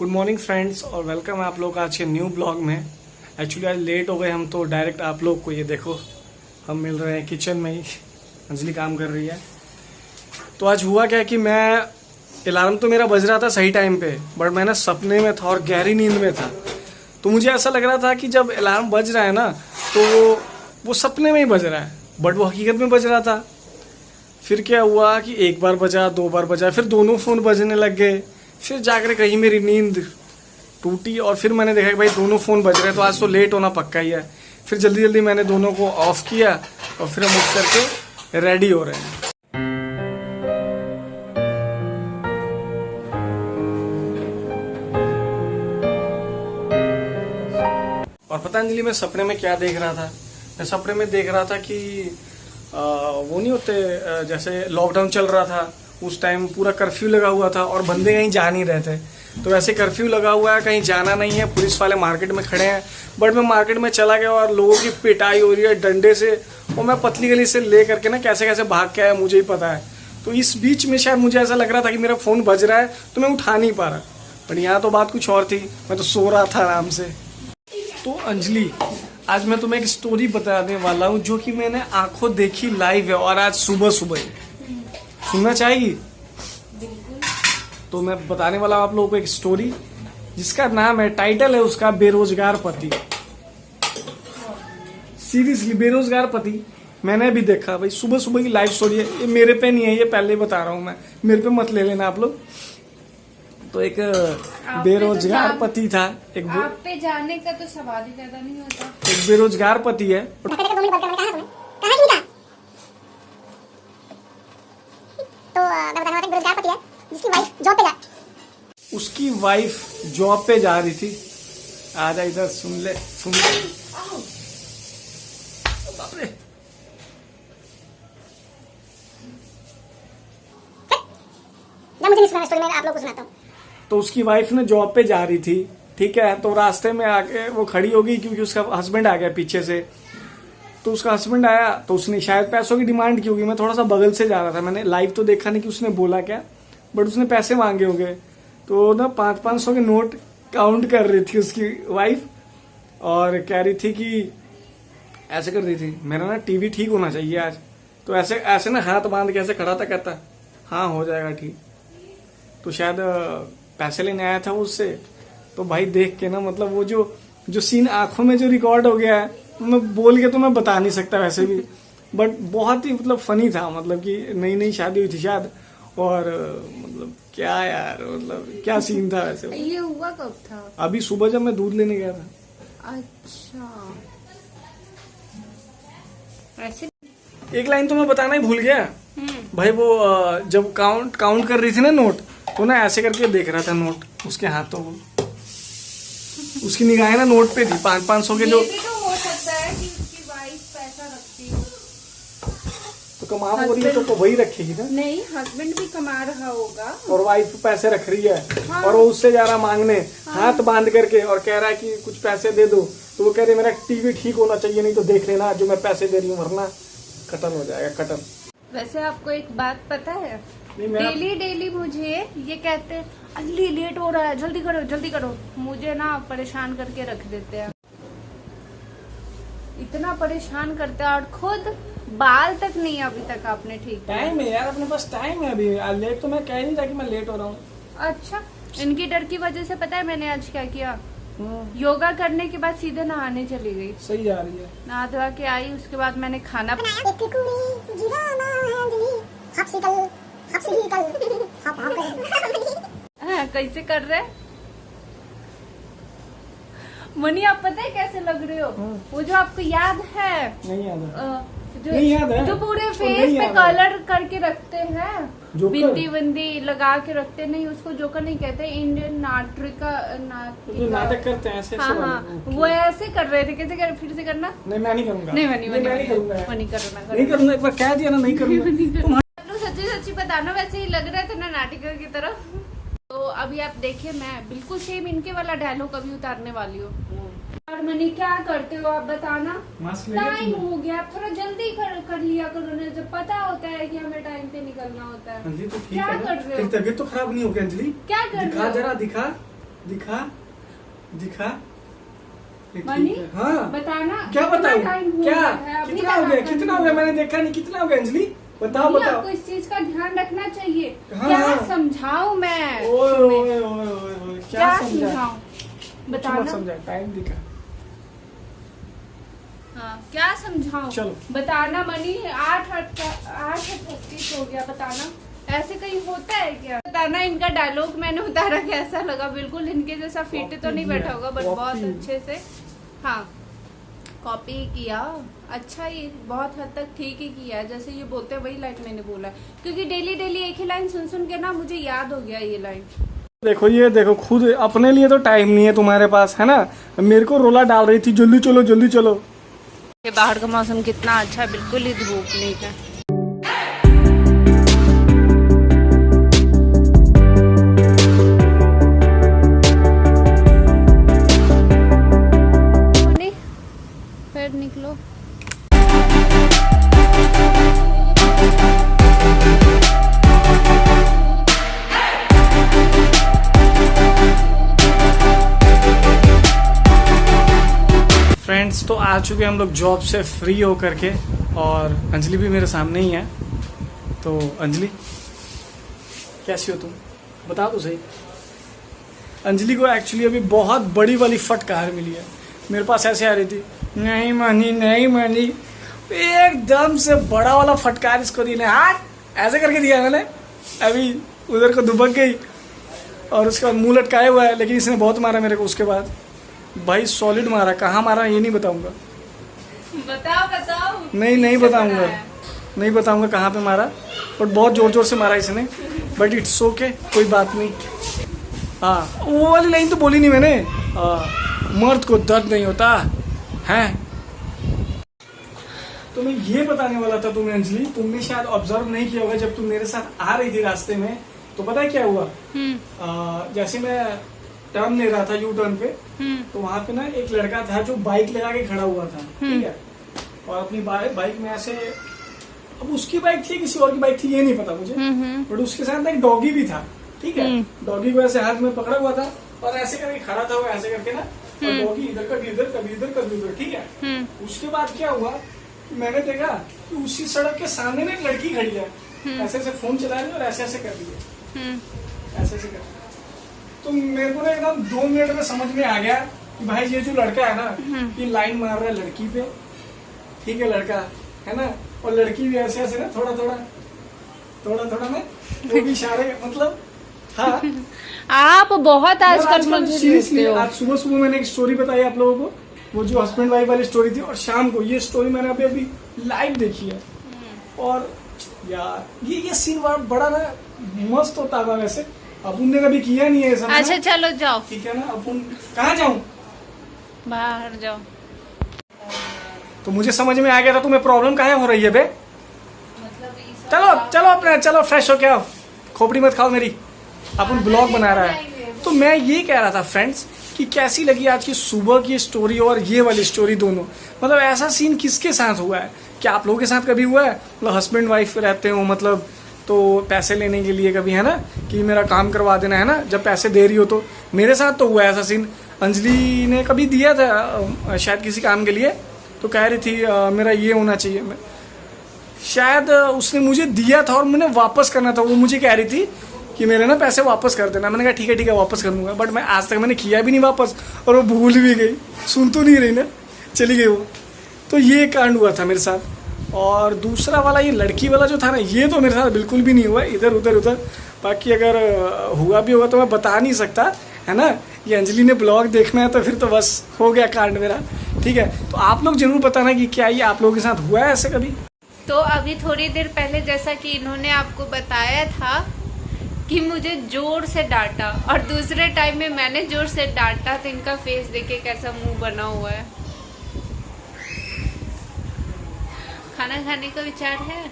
Good morning friends और welcome है आप लोग आज के न्यू ब्लॉग में। एक्चुअली आज लेट हो गए हम, तो डायरेक्ट आप लोग को ये देखो हम मिल रहे हैं किचन में ही। अंजलि काम कर रही है। तो आज हुआ क्या कि मैं अलार्म तो मेरा बज रहा था सही टाइम पे, बट मैं ना सपने में था और गहरी नींद में था। तो मुझे ऐसा लग रहा था कि जब अलार्म बज रहा है ना तो वो सपने में ही बज रहा है, बट वो हकीकत में बज रहा था। फिर क्या हुआ कि एक बार बजा, दो बार बजा, फिर दोनों फ़ोन बजने लग गए। फिर जाकर कहीं मेरी नींद टूटी और फिर मैंने देखा कि भाई दोनों फ़ोन बज रहे हैं, तो आज तो लेट होना पक्का ही है। फिर जल्दी जल्दी मैंने दोनों को ऑफ किया और फिर हम उठ करके रेडी हो रहे हैं। और पता अंजलि मैं सपने में क्या देख रहा था? मैं सपने में देख रहा था कि वो नहीं होते, जैसे लॉकडाउन चल रहा था उस टाइम पूरा कर्फ्यू लगा हुआ था और बंदे कहीं जा नहीं रहे थे। तो वैसे कर्फ्यू लगा हुआ है, कहीं जाना नहीं है, पुलिस वाले मार्केट में खड़े हैं, बट मैं मार्केट में चला गया और लोगों की पिटाई हो रही है डंडे से, और मैं पतली गली से ले करके ना कैसे कैसे भाग के आया मुझे ही पता है। तो इस बीच में शायद मुझे ऐसा लग रहा था कि मेरा फ़ोन बज रहा है तो मैं उठा नहीं पा रहा, बट यहाँ तो बात कुछ और थी, मैं तो सो रहा था आराम से। तो अंजलि आज मैं तुम्हें एक स्टोरी बताने वाला हूँ जो कि मैंने आंखों देखी लाइव है, और आज सुबह सुबह ही। सुनना चाहेगी? तो मैं बताने वाला हूँ आप लोगों को एक स्टोरी जिसका नाम है, टाइटल है उसका बेरोजगार पति। सीरियसली बेरोजगार पति मैंने भी देखा भाई, सुबह सुबह की लाइव स्टोरी है। ये मेरे पे नहीं है, ये पहले ही बता रहा हूँ मैं, मेरे पे मत ले लेना आप लोग। तो एक बेरोजगार पति था, एक आप पे जाने का तो सवाल ही पैदा नहीं होता। एक बेरोजगार पति है। बेरोजगार पति है जिसकी वाइफ जॉब पे उसकी वाइफ जॉब पे जा रही थी। आजा इधर, सुन ले सुन ले। बाप रे। मुझे नहीं सुना स्टोरी, मैं आप लोगों को सुनाता हूँ। तो उसकी वाइफ ने जॉब पे जा रही थी, ठीक है। तो रास्ते में आके वो खड़ी हो गई क्योंकि उसका हस्बैंड आ गया पीछे से। तो उसका हस्बैंड आया तो उसने शायद पैसों की डिमांड की होगी। मैं थोड़ा सा बगल से जा रहा था, मैंने लाइव तो देखा नहीं कि उसने बोला क्या, बट उसने पैसे मांगे होंगे। तो ना 500-500 के नोट काउंट कर रही थी उसकी वाइफ, और कह रही थी कि ऐसे कर रही थी, मेरा ना टीवी ठीक होना चाहिए आज। तो ऐसे ऐसे ना हाथ बांध के ऐसे खड़ा था, कहता हाँ हो जाएगा ठीक। तो शायद पैसे लेने आया था उससे। तो भाई देख के ना, मतलब वो जो सीन आंखों में जो रिकॉर्ड हो गया है, मैं बोल के तो मैं बता नहीं सकता वैसे भी, बट बहुत ही मतलब फनी था। मतलब कि नई नई शादी हुई थी शायद, और मतलब क्या यार, मतलब क्या सीन था वैसे। ये हुआ कब था? अभी सुबह जब मैं दूध लेने गया था। अच्छा, ऐसे एक लाइन तो मैं बताना ही भूल गया भाई। वो जब काउंट कर रही थी ना नोट, तो ना ऐसे करके देख रहा था नोट उसके हाथों को। उसकी निगाहें ना नोट पे थी, 500-500 के जो। ये भी तो हो सकता है कि उसकी वाइफ पैसा रखती हो, तो कमा हो रही है तो वही रखेगी ना। नहीं, हस्बैंड भी कमा रहा होगा और वाइफ पैसे रख रही है। हाँ। और वो उससे जा रहा मांगने, हाथ बांध करके, और कह रहा है कि कुछ पैसे दे दो। तो वो कह रही मेरा टीवी ठीक होना चाहिए, नहीं तो देख लेना जो मैं पैसे दे रही हूँ, वरना खत्म हो जाएगा, खत्म। वैसे आपको एक बात पता है, नहीं, मैं डेली मुझे ये कहते हैं अंजलि लेट हो रहा है, जल्दी करो जल्दी करो। मुझे ना परेशान करके रख देते हैं, इतना परेशान करते हैं, और खुद बाल तक नहीं अभी तक आपने ठीक किया। टाइम है यार, अपने पास टाइम है अभी। लेट तो मैं कह नहीं था कि मैं लेट हो रहा हूँ। अच्छा, इनकी डर की वजह से पता है मैंने आज क्या किया? योगा करने के बाद सीधे नहाने चली गई। सही जा रही है। नहा धोआ के आई, उसके बाद मैंने खाना हाँ, कैसे कर रहे मनी? आप पता है कैसे लग रहे हो? वो जो आपको याद है, नहीं याद है। जो नहीं याद है। जो पूरे नहीं फेस पे याद है। कलर करके रखते हैं, जोकर? बिंदी बिंदी लगा के रखते, नहीं उसको जोकर नहीं कहते, इंडियन जो नाटक करते हैं ऐसे। हाँ हाँ, वो ऐसे कर रहे थे। कैसे कर, फिर से करना। नहीं मैं नहीं करूंगा। नहीं मैं नहीं करूंगा। नहीं करना, नहीं करूंगा, एक बार कह दिया ना नहीं करूंगा। सच्ची सच्ची बताना, वैसे ही लग रहे थे ना नाटिका की तरह। तो अभी आप देखिए, मैं बिल्कुल सेम इनके वाला डायलॉग अभी उतारने वाली हूँ। और मनी क्या करते हो आप बताना? टाइम हो गया, आप थोड़ा जल्दी कर लिया करो ना, जब पता होता है कि हमें टाइम पे निकलना होता है। अंजलि तो ठीक क्या है कर रहे हो? तबीयत तो खराब नहीं होगी अंजलि? क्या कर रहे हो? दिखा जरा, दिखा। दिखा दिखा ये मनी ठीक है। हाँ बताना क्या कितना बताऊं time हुआ क्या है? अभी कितना तक हो गया आपका कितना हो गया मैंने देखा नहीं कितना हो गया अंजलि बताओ नहीं, बताओ आपको इस चीज का ध्यान रखना चाहिए। हाँ, क्या हाँ। समझाऊं मैं ओए तुम्हें? ओए ओए ओए क्या समझा समझाऊं कुछ मत बताना। समझा टाइम दिखा हाँ, क्या समझाऊं चलो। बताना मनी 8:38 हो गया बताना ऐसे कहीं होता है क्या बताना। इनका डायलॉग मैंने उतारा कैसा लगा बिल्कुल इनके जैसा फिट तो नहीं बैठा होगा बट बहुत कॉपी। अच्छे से हाँ कॉपी किया। अच्छा ये बहुत हद तक ठीक ही किया है जैसे ये बोलते हैं वही लाइन मैंने बोला है क्योंकि डेली डेली एक ही लाइन सुन सुन के ना मुझे याद हो गया ये लाइन। देखो ये देखो खुद अपने लिए तो टाइम नहीं है तुम्हारे पास है ना मेरे को रोला डाल रही थी जल्दी चलो जल्दी चलो। ये बाहर का मौसम कितना अच्छा है बिल्कुल ही धूप नहीं है। फिर निकलो फ्रेंड्स तो आ चुके हम लोग जॉब से फ्री होकर के और अंजलि भी मेरे सामने ही है। तो अंजलि कैसी हो तुम बता दो सही। अंजलि को एक्चुअली अभी बहुत बड़ी वाली फटकार मिली है मेरे पास ऐसे आ रही थी नहीं मानी एकदम से बड़ा वाला फटकार इसको दी हाथ ऐसे करके दिया मैंने अभी उधर को दुबक गई और उसके बाद मुंह लटकाया हुआ है लेकिन इसने बहुत मारा मेरे को। उसके बाद भाई सॉलिड मारा कहाँ मारा ये नहीं बताऊंगा। बताओ नहीं बताऊंगा नहीं बताऊंगा कहाँ पे मारा बट बहुत जोर जोर से मारा इसने बट इट्स ओके कोई बात नहीं। हाँ वो वाली लाइन तो बोली नहीं मैंने मर्द को दर्द नहीं होता है। तो मैं ये बताने वाला था तुम्हें अंजलि तुमने शायद ऑब्जर्व नहीं किया होगा जब तुम मेरे साथ आ रही थी रास्ते में तो पता है क्या हुआ। जैसे मैं टर्न ले रहा था यू टर्न पे तो वहां पे ना एक लड़का था जो बाइक लगा के खड़ा हुआ था ठीक है और अपनी बाइक में ऐसे अब उसकी बाइक थी किसी और की बाइक थी ये नहीं पता मुझे बट उसके साथ एक डॉगी भी था ठीक है। डॉगी को ऐसे हाथ में पकड़ा हुआ था और ऐसे करके खड़ा था वो ऐसे करके ना और डॉगी इधर कभी इधर कभी इधर कभी उधर ठीक है। उसके बाद क्या हुआ मैंने देखा कि उसी सड़क के सामने में एक लड़की खड़ी है ऐसे ऐसे फोन चला रही है और ऐसे ऐसे कर रही है ऐसे ऐसे कर तो मेरे को ना एकदम 2 मिनट में समझ में आ गया कि भाई ये जो लड़का है ना ये लाइन मार रहा है लड़की पे ठीक है लड़का है ना और लड़की भी ऐसे ऐसे ना थोड़ा थोड़ा ना वो भी इशारे मतलब हाँ आप बहुत आजकल मुझे सीरियसली लेते हो। आज सुबह मैंने एक स्टोरी बताई आप लोगों को वो जो हस्बैंड वाइफ वाली स्टोरी थी और शाम को ये स्टोरी मैंने अभी लाइव देखी है और यार ये सीन बड़ा ना मस्त होता था वैसे अपन ने कभी किया नहीं है ऐसा। अच्छा चलो जाओ ठीक है ना अपन कहाँ जाऊं बाहर जाओ। तो मुझे समझ में आ गया था तुम्हें प्रॉब्लम काहे हो रही है बे चलो अपने चलो फ्रेश हो क्या खोपड़ी मत खाओ मेरी अपन ब्लॉग बना रहा है। तो मैं ये कह रहा था फ्रेंड्स कि कैसी लगी आज की सुबह की स्टोरी और ये वाली स्टोरी दोनों मतलब ऐसा सीन किसके साथ हुआ है क्या आप लोगों के साथ कभी हुआ है मतलब हस्बैंड वाइफ रहते हो मतलब तो पैसे लेने के लिए कभी है ना कि मेरा काम करवा देना है ना जब पैसे दे रही हो तो मेरे साथ तो हुआ है ऐसा सीन। अंजलि ने कभी दिया था शायद किसी काम के लिए तो कह रही थी मेरा ये होना चाहिए शायद उसने मुझे दिया था और मैंने वापस करना था वो मुझे कह रही थी कि मेरे ना पैसे वापस कर देना। मैंने कहा ठीक है वापस कर दूंगा बट मैं आज तक मैंने किया भी नहीं वापस और वो भूल भी गई सुन तो नहीं रही ना चली गई वो। तो ये कांड हुआ था मेरे साथ और दूसरा वाला ये लड़की वाला जो था ना ये तो मेरे साथ बिल्कुल भी नहीं हुआ इधर उधर बाकी अगर हुआ भी होगा तो मैं बता नहीं सकता है ना। ये अंजलि ने ब्लॉग देखना है तो फिर तो बस हो गया कांड मेरा ठीक है। तो आप लोग जरूर बताना कि क्या ये आप लोगों के साथ हुआ है ऐसे कभी। तो अभी थोड़ी देर पहले जैसा कि इन्होंने आपको बताया था कि मुझे जोर से डांटा और दूसरे टाइम में मैंने जोर से डांटा तो इनका फेस देखे कैसा मुंह बना हुआ है। खाना खाने का विचार है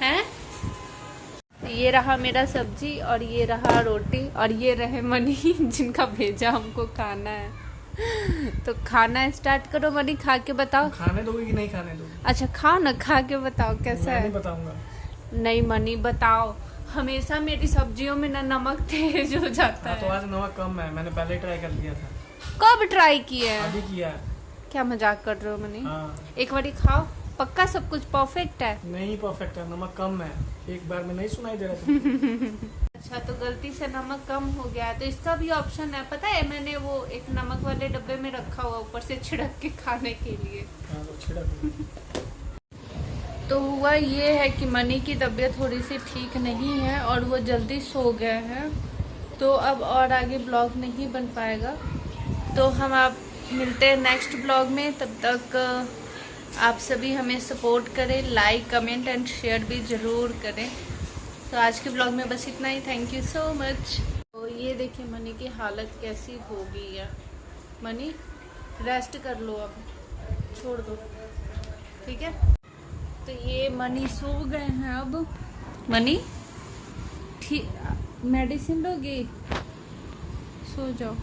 हैं? ये रहा मेरा सब्जी और ये रहा रोटी और ये रहे मनी जिनका भेजा हमको खाना है। तो खाना स्टार्ट करो मनी खा के बताओ। खाने दोगे कि नहीं खाने दोगे? अच्छा खाओ ना खा के बताओ कैसा है। नहीं बताऊंगा। नहीं मनी बताओ हमेशा मेरी सब्जियों में ना नमक तेज हो जाता हाँ, तो है। आज नमक कम है, मैंने पहले ट्राई कर लिया था। कब ट्राई किया है? अभी किया है। क्या मजाक कर रहे हो मनी? हाँ। एक बारी खाओ, पक्का सब कुछ परफेक्ट है। नहीं परफेक्ट है, नमक कम है। एक बार में नहीं सुनाई दे रहा था। अच्छा, तो गलती से नमक कम हो गया है, तो इसका भी ऑप्शन है, पता है? मैंने वो एक नमक वाले डब्बे में रखा हुआ ऊपर से छिड़क के खाने के लिए। हाँ, तो छिड़क। तो हुआ ये है कि मनी की तबीयत थोड़ी सी ठीक नहीं है और वो जल्दी सो गए हैं, तो अब और आगे ब्लॉग नहीं बन पाएगा। तो हम आप मिलते हैं नेक्स्ट ब्लॉग में, तब तक आप सभी हमें सपोर्ट करें, लाइक कमेंट एंड शेयर भी ज़रूर करें। तो आज के ब्लॉग में बस इतना ही। Thank you so much. तो ये देखिए मनी की हालत कैसी हो गई है। मनी रेस्ट कर लो, अब छोड़ दो, ठीक है? तो ये मनी सो गए हैं अब। मनी ठीक, मेडिसिन लोगे? सो जाओ।